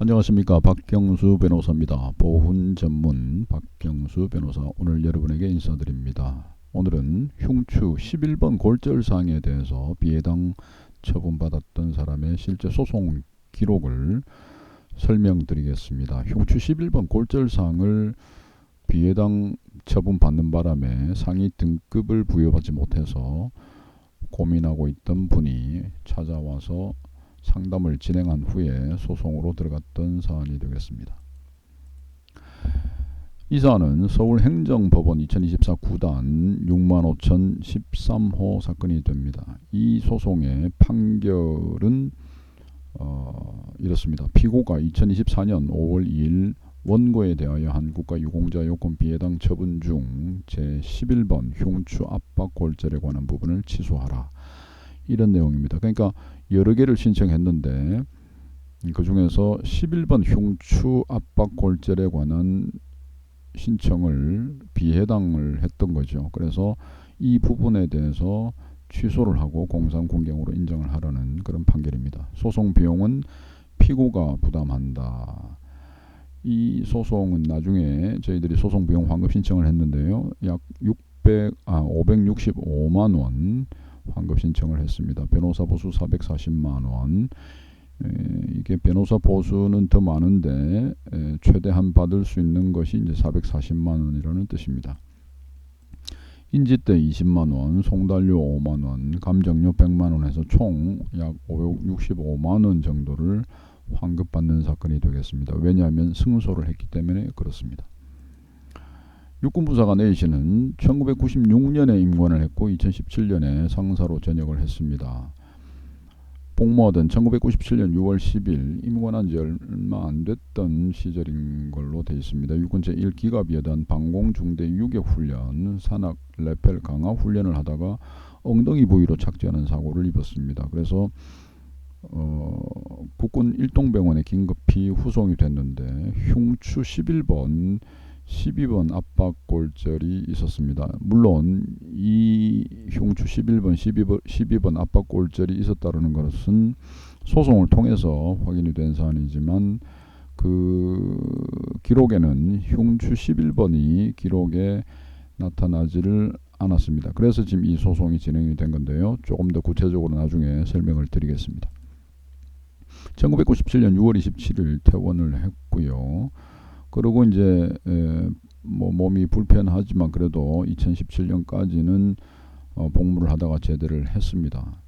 안녕하십니까, 박경수 변호사입니다. 보훈 전문 박경수 변호사, 오늘 여러분에게 인사드립니다. 오늘은 흉추 11번 골절사항에 대해서 비해당 처분받았던 사람의 실제 소송 기록을 설명드리겠습니다. 흉추 11번 골절사항을 비해당 처분받는 바람에 상위 등급을 부여받지 못해서 고민하고 있던 분이 찾아와서 상담을 진행한 후에 소송으로 들어갔던 사안이 되겠습니다. 이 사안은 서울행정법원 2024 9단 65,013호 사건이 됩니다. 이 소송의 판결은 이렇습니다. 피고가 2024년 5월 2일 원고에 대하여 한 국가유공자 요건 비해당 처분 중 제11번 흉추 압박 골절에 관한 부분을 취소하라, 이런 내용입니다. 그러니까 여러 개를 신청했는데 그 중에서 11번 흉추 압박 골절에 관한 신청을 비해당을 했던 거죠. 그래서 이 부분에 대해서 취소를 하고 공상공경으로 인정을 하라는 그런 판결입니다. 소송 비용은 피고가 부담한다. 이 소송은 나중에 저희들이 소송 비용 환급 신청을 했는데요. 약 565만 원 환급 신청을 했습니다. 변호사 보수 440만 원. 이게 변호사 보수는 더 많은데 최대한 받을 수 있는 것이 이제 440만 원이라는 뜻입니다. 인지대 20만 원, 송달료 5만 원, 감정료 100만 원에서 총 약 565만 원 정도를 환급받는 사건이 되겠습니다. 왜냐하면 승소를 했기 때문에 그렇습니다. 육군부사관 A씨는 1996년에 임관을 했고 2017년에 상사로 전역을 했습니다. 복무하던 1997년 6월 10일 임관한 지 얼마 안 됐던 시절인 걸로 되어 있습니다. 육군 제1기갑이었던 방공중대 유격훈련 산악 레펠 강화 훈련을 하다가 엉덩이 부위로 착지하는 사고를 입었습니다. 그래서 국군 일동병원에 긴급히 후송이 됐는데 흉추 11번 12번 압박골절이 있었습니다. 물론 이 흉추 11번 12번 압박골절이 있었다는 것은 소송을 통해서 확인이 된 사안이지만 그 기록에는 흉추 11번이 기록에 나타나지를 않았습니다. 그래서 지금 이 소송이 진행이 된 건데요. 조금 더 구체적으로 나중에 설명을 드리겠습니다. 1997년 6월 27일 퇴원을 했고요. 그리고 이제 몸이 불편하지만 그래도 2017년까지는 복무를 하다가 제대를 했습니다.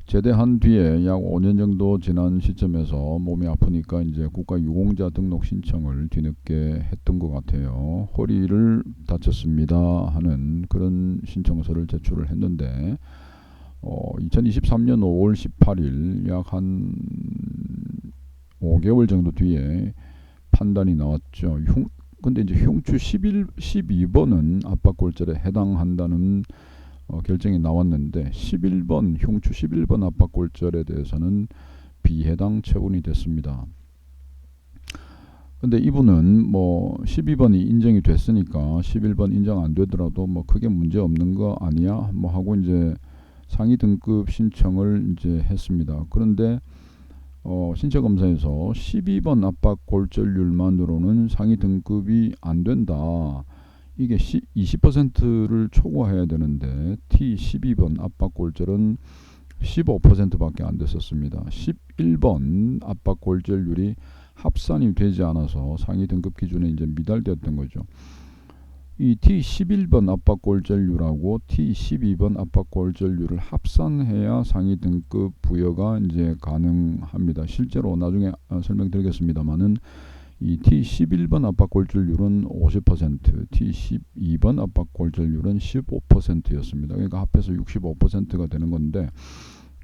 제대한 뒤에 약 5년 정도 지난 시점에서 몸이 아프니까 이제 국가유공자 등록 신청을 뒤늦게 했던 것 같아요. 허리를 다쳤습니다 하는 그런 신청서를 제출을 했는데 2023년 5월 18일 약 한 5개월 정도 뒤에 판단이 나왔죠. 근데 이제 흉추 12번은 압박골절에 해당한다는 결정이 나왔는데 11번 흉추 11번 압박골절에 대해서는 비해당 처분이 됐습니다. 근데 이분은 뭐 12번이 인정이 됐으니까 11번 인정 안 되더라도 뭐 크게 문제 없는 거 아니야 뭐 하고 이제 상위 등급 신청을 이제 했습니다. 그런데 신체검사에서 12번 압박골절률만으로는 상위 등급이 안 된다. 이게 20%를 초과해야 되는데 T12번 압박골절은 15%밖에 안 됐었습니다. 11번 압박골절률이 합산이 되지 않아서 상위 등급 기준에 이제 미달되었던 거죠. 이 T11번 압박골절률하고 T12번 압박골절률을 합산해야 상위 등급 부여가 이제 가능합니다. 실제로 나중에 설명드리겠습니다만은 이 T11번 압박골절률은 50%, T12번 압박골절률은 15%였습니다. 그러니까 합해서 65%가 되는 건데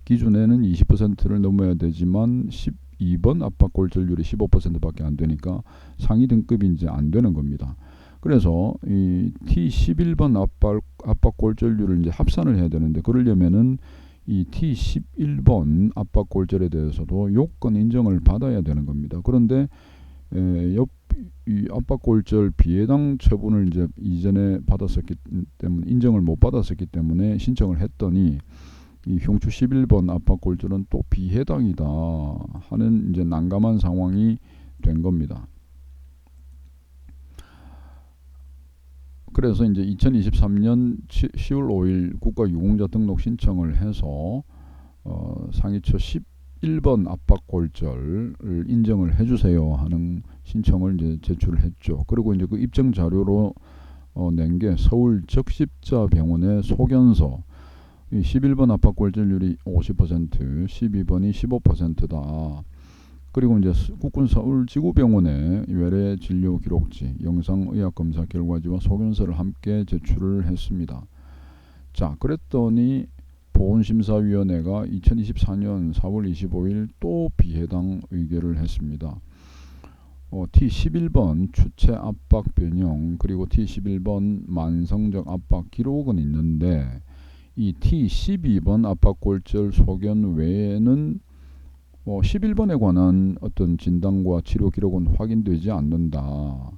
기준에는 20%를 넘어야 되지만 12번 압박골절률이 15%밖에 안 되니까 상위 등급이 이제 안 되는 겁니다. 그래서 이 T11번 압박골절률을 이제 합산을 해야 되는데 그러려면은 이 T11번 압박골절에 대해서도 요건 인정을 받아야 되는 겁니다. 그런데 이 압박골절 비해당 처분을 이제 이전에 받았었기 때문에 인정을 못 받았었기 때문에 신청을 했더니 이 흉추 11번 압박골절은 또 비해당이다 하는 이제 난감한 상황이 된 겁니다. 그래서 이제 2023년 10월 5일 국가유공자 등록 신청을 해서 상위처 11번 압박골절을 인정을 해주세요 하는 신청을 이제 제출을 했죠. 그리고 이제 그 입증 자료로 낸 게 서울 적십자병원의 소견서. 이 11번 압박골절률이 50%, 12번이 15%다. 그리고 이제 국군 서울지구병원의 외래 진료 기록지, 영상의학검사 결과지와 소견서를 함께 제출을 했습니다. 자, 그랬더니 보훈심사위원회가 2024년 4월 25일 또 비해당 의결을 했습니다. T11번 추체 압박 변형 그리고 T11번 만성적 압박 기록은 있는데 이 T12번 압박골절 소견 외에는 11번에 관한 어떤 진단과 치료 기록은 확인되지 않는다.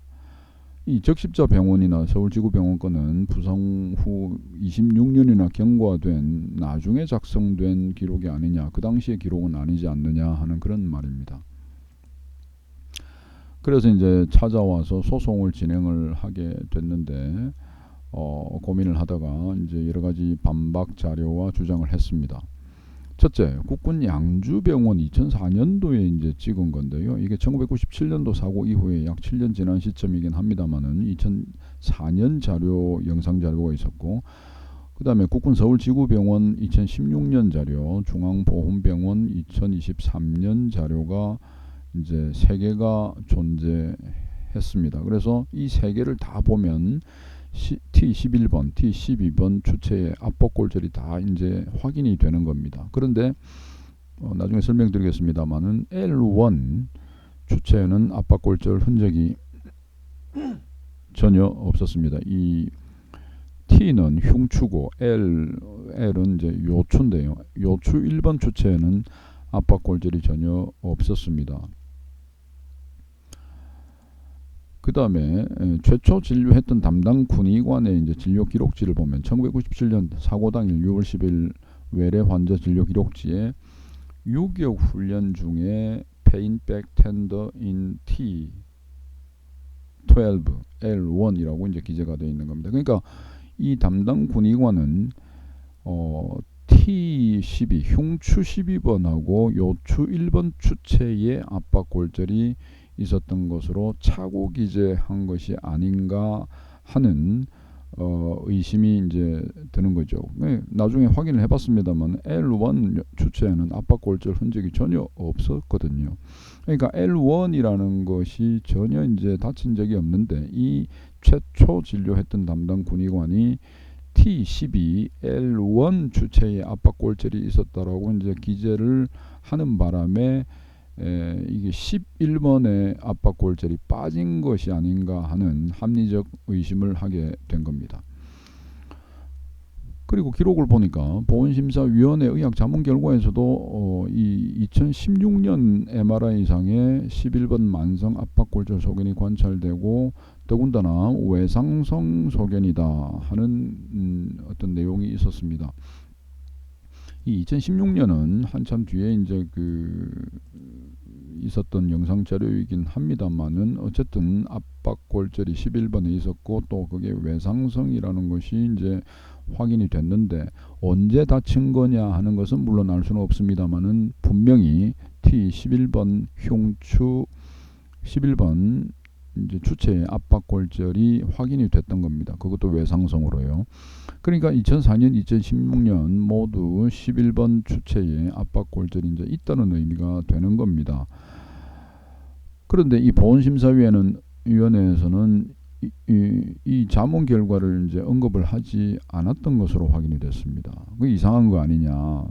이 적십자병원이나 서울지구병원 거는 부상 후 26년이나 경과된 나중에 작성된 기록이 아니냐, 그 당시의 기록은 아니지 않느냐 하는 그런 말입니다. 그래서 이제 찾아와서 소송을 진행을 하게 됐는데 고민을 하다가 이제 여러 가지 반박 자료와 주장을 했습니다. 첫째, 국군 양주병원 2004년도에 이제 찍은 건데요. 이게 1997년도 사고 이후에 약 7년 지난 시점이긴 합니다만은 2004년 자료, 영상 자료가 있었고, 그 다음에 국군 서울지구병원 2016년 자료, 중앙보훈병원 2023년 자료가 이제 3개가 존재했습니다. 그래서 이 3개를 다 보면 T11번, T12번 추체의 압박골절이 다 이제 확인이 되는 겁니다. 그런데 나중에 설명드리겠습니다만은 L1 추체에는 압박골절 흔적이 전혀 없었습니다. 이 T는 흉추고 L은 이제 요추인데요. 요추 1번 추체에는 압박골절이 전혀 없었습니다. 그 다음에 최초 진료했던 담당 군의관의 이제 진료 기록지를 보면 1997년 사고 당일 6월 10일 외래 환자 진료 기록지에 유격 훈련 중에 페인백 텐더 인 T12 L1이라고 이제 기재가 되어 있는 겁니다. 그러니까 이 담당 군의관은 T12 흉추 12번하고 요추 1번 추체의 압박골절이 있었던 것으로 착오 기재한 것이 아닌가 하는 의심이 이제 드는 거죠. 나중에 확인을 해봤습니다만 L1 추체에는 압박골절 흔적이 전혀 없었거든요. 그러니까 L1이라는 것이 전혀 이제 다친 적이 없는데 이 최초 진료했던 담당 군의관이 T12 L1 추체의 압박골절이 있었다라고 이제 기재를 하는 바람에 이게 11번의 압박골절이 빠진 것이 아닌가 하는 합리적 의심을 하게 된 겁니다. 그리고 기록을 보니까 보훈심사위원회 의학 자문 결과에서도 이 2016년 MRI상에 11번 만성 압박골절 소견이 관찰되고 더군다나 외상성 소견이다 하는 어떤 내용이 있었습니다. 이 2016년은 한참 뒤에 이제 있었던 영상 자료이긴 합니다만은 어쨌든 압박골절이 11번에 있었고 또 그게 외상성이라는 것이 이제 확인이 됐는데 언제 다친 거냐 하는 것은 물론 알 수는 없습니다만은 분명히 T11번 흉추 11번 이제 추체의 압박골절이 확인이 됐던 겁니다. 그것도 외상성으로요. 그러니까 2004년, 2016년 모두 11번 추체의 압박골절이 이제 있다는 의미가 되는 겁니다. 그런데 이 보훈심사위원회에서는 이 자문 결과를 이제 언급을 하지 않았던 것으로 확인이 됐습니다. 그 이상한 거 아니냐.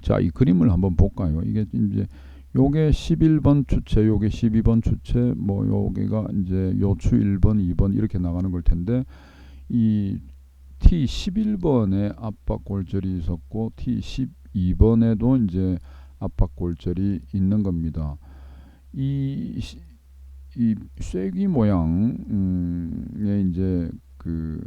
자, 이 그림을 한번 볼까요? 이게 이제 요게 11번 추체, 요게 12번 추체, 뭐 요게가 이제 요추 1번, 2번 이렇게 나가는 걸 텐데 이 T11번에 압박골절이 있었고 T12번에도 이제 압박골절이 있는 겁니다. 이 쐐기 모양의 이제 그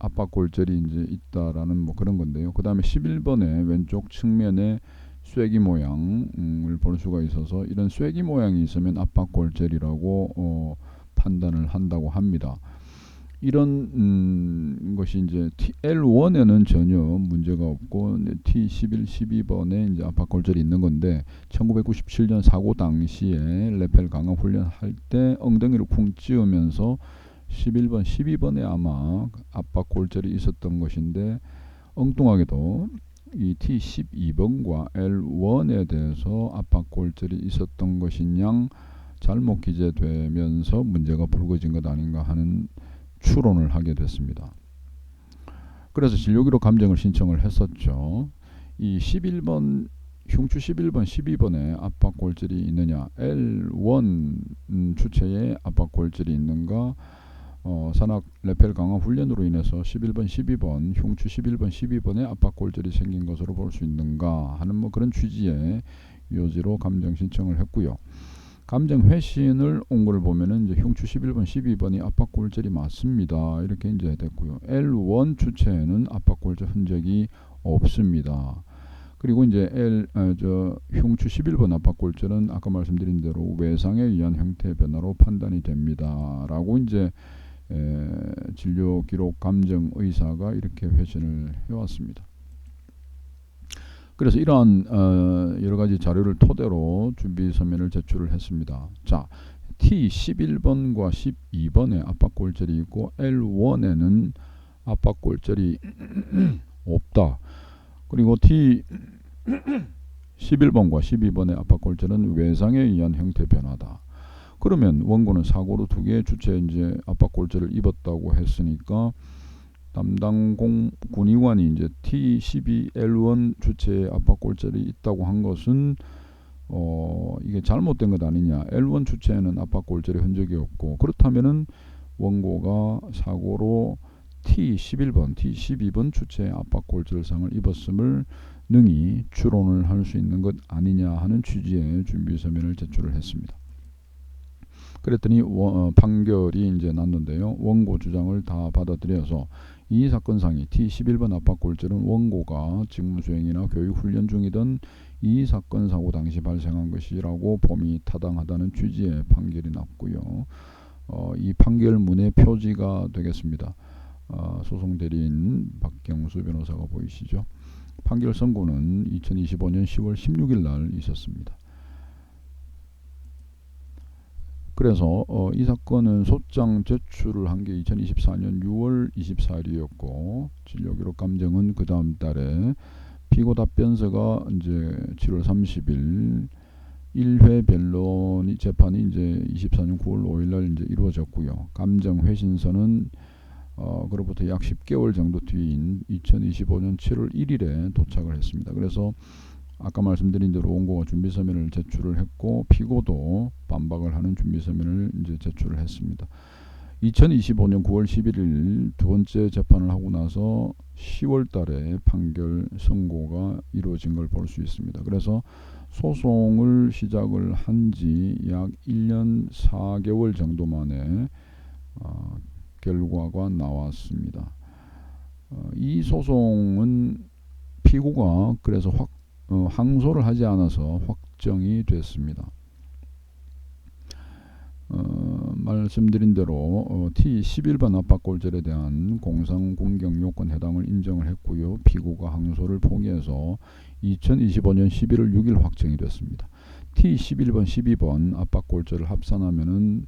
압박골절이 이제 있다라는 뭐 그런 건데요. 그 다음에 11번에 왼쪽 측면에 쐐기 모양을 볼 수가 있어서 이런 쐐기 모양이 있으면 압박골절이라고 판단을 한다고 합니다. 이런 것이 이제 L1에는 전혀 문제가 없고 T11, 12번에 이제 압박골절이 있는 건데 1997년 사고 당시에 레펠 강압 훈련할 때 엉덩이를 쿵 찌우면서 11번, 12번에 아마 압박골절이 있었던 것인데 엉뚱하게도 이 T12번과 L1에 대해서 압박골절이 있었던 것인 잘못 기재되면서 문제가 불거진 것 아닌가 하는 추론을 하게 됐습니다. 그래서 진료기록 감정을 신청을 했었죠. 이 11번 흉추 11번, 12번에 압박골절이 있느냐, L1 주체에 압박골절이 있는가, 산악 레펠 강화 훈련으로 인해서 11번, 12번 흉추 11번, 12번에 압박골절이 생긴 것으로 볼 수 있는가 하는 뭐 그런 취지의 요지로 감정 신청을 했고요. 감정 회신을 온 걸 보면은 이제 흉추 11번, 12번이 압박골절이 맞습니다. 이렇게 이제 됐고요. L1 주체에는 압박골절 흔적이 없습니다. 그리고 이제 흉추 11번 압박골절은 아까 말씀드린 대로 외상에 의한 형태 변화로 판단이 됩니다. 라고 이제 진료 기록 감정 의사가 이렇게 회신을 해왔습니다. 그래서 이러한 여러 가지 자료를 토대로 준비 서면을 제출을 했습니다. 자, T11번과 12번에 압박골절이 있고 L1에는 압박골절이 없다. 그리고 T11번과 12번의 압박골절은 외상에 의한 형태 변화다. 그러면 원고는 사고로 두 개의 주체에 이제 압박골절을 입었다고 했으니까 담당 군의관이 이제 T12L1 주체에 압박골절이 있다고 한 것은 이게 잘못된 것 아니냐. L1 주체에는 압박골절의 흔적이 없고 그렇다면은 원고가 사고로 T11번, T12번 주체에 압박골절상을 입었음을 능히 추론을 할 수 있는 것 아니냐 하는 취지의 준비 서면을 제출을 했습니다. 그랬더니 판결이 이제 났는데요. 원고 주장을 다 받아들여서 이 사건상이 T11번 압박골절은 원고가 직무수행이나 교육훈련 중이던 이 사건 사고 당시 발생한 것이라고 봄이 타당하다는 취지의 판결이 났고요. 이 판결문의 표지가 되겠습니다. 소송 대리인 박경수 변호사가 보이시죠? 판결 선고는 2025년 10월 16일 날 있었습니다. 그래서 이 사건은 소장 제출을 한 게 2024년 6월 24일이었고 진료기록 감정은 그 다음 달에 피고 답변서가 이제 7월 30일 1회 변론이 재판이 이제 24년 9월 5일 날 이제 이루어졌고요. 감정 회신서는 그로부터 약 10개월 정도 뒤인 2025년 7월 1일에 도착을 했습니다. 그래서 아까 말씀드린 대로 원고가 준비 서면을 제출을 했고 피고도 반박을 하는 준비 서면을 이제 제출을 했습니다. 2025년 9월 11일 두 번째 재판을 하고 나서 10월 달에 판결 선고가 이루어진 걸 볼 수 있습니다. 그래서 소송을 시작을 한 지 약 1년 4개월 정도 만에 결과가 나왔습니다. 이 소송은 피고가 그래서 항소를 하지 않아서 확정이 됐습니다. 말씀드린 대로 T11번 압박골절에 대한 공상공격 요건 해당을 인정을 했고요. 피고가 항소를 포기해서 2025년 11월 6일 확정이 됐습니다. T11번, 12번 압박골절을 합산하면은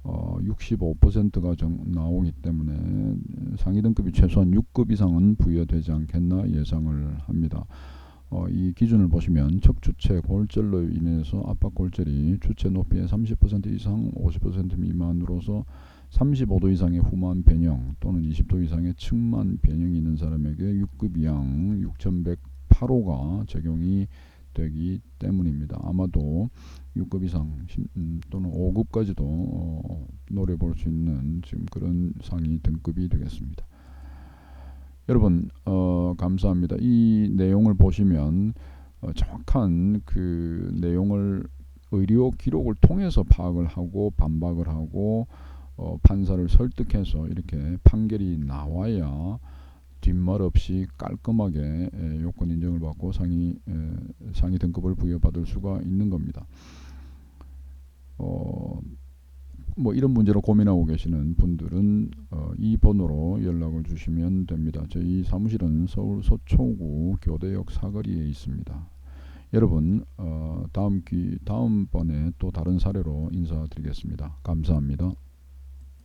65%가 나오기 때문에 상위 등급이 최소한 6급 이상은 부여되지 않겠나 예상을 합니다. 이 기준을 보시면 척추체 골절로 인해서 압박골절이 주체 높이의 30% 이상 50% 미만으로서 35도 이상의 후만 변형 또는 20도 이상의 측만 변형이 있는 사람에게 6급 이상 6108호가 적용이 되기 때문입니다. 아마도 6급 이상 또는 5급까지도 노려볼 수 있는 지금 그런 상위 등급이 되겠습니다. 여러분 감사합니다. 이 내용을 보시면 정확한 그 내용을 의료 기록을 통해서 파악을 하고 반박을 하고 판사를 설득해서 이렇게 판결이 나와야 뒷말 없이 깔끔하게 요건 인정을 받고 상위 등급을 부여받을 수가 있는 겁니다. 뭐 이런 문제로 고민하고 계시는 분들은 이 번호로 연락을 주시면 됩니다. 저희 사무실은 서울 서초구 교대역 사거리에 있습니다. 여러분 다음번에 또 다른 사례로 인사드리겠습니다. 감사합니다.